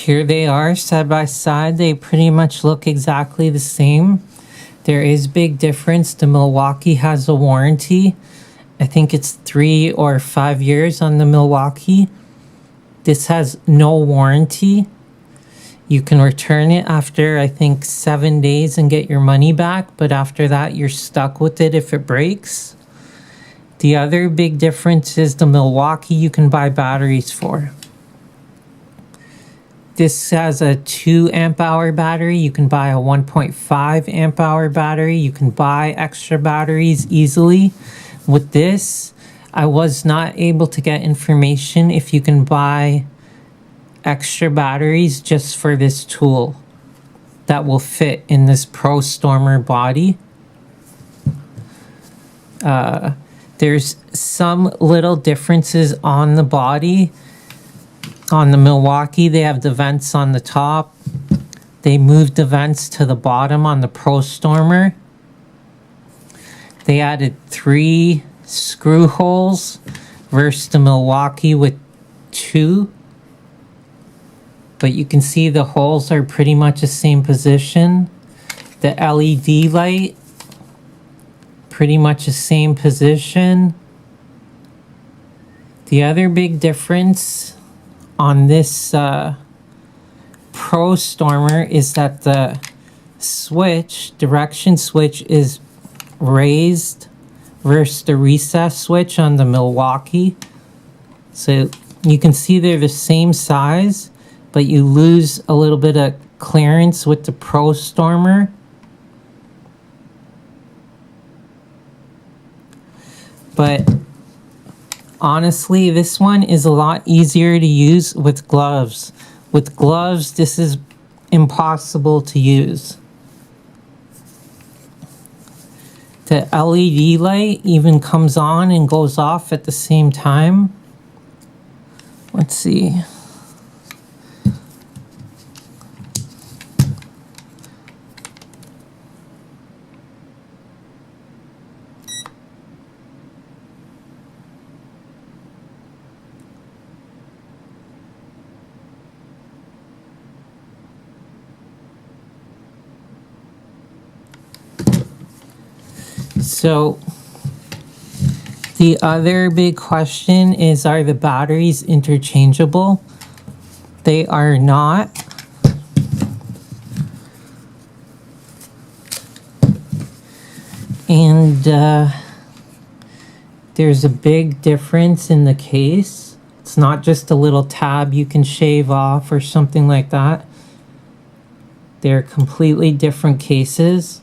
here they are side by side. They pretty much look exactly the same. There is big difference. The Milwaukee has a warranty. I think it's 3 or 5 years on the Milwaukee. This has no warranty. You can return it after, I think, 7 days and get your money back. But after that, you're stuck with it if it breaks. The other big difference is the Milwaukee you can buy batteries for. This has a 2 amp hour battery. You can buy a 1.5 amp hour battery. You can buy extra batteries easily. With this, I was not able to get information if you can buy extra batteries just for this tool that will fit in this Prostormer body. There's some little differences on the body. On the Milwaukee, they have the vents on the top. They moved the vents to the bottom on the Prostormer. They added 3 screw holes versus the Milwaukee with 2. But you can see the holes are pretty much the same position. The LED light, pretty much the same position. The other big difference on this Prostormer is that the switch, direction switch, is raised versus the recess switch on the Milwaukee. So you can see they're the same size, but you lose a little bit of clearance with the Prostormer. But honestly, this one is a lot easier to use with gloves. With gloves, this is impossible to use. The LED light even comes on and goes off at the same time. Let's see. So the other big question is, are the batteries interchangeable? They are not. And there's a big difference in the case. It's not just a little tab you can shave off or something like that. They're completely different cases.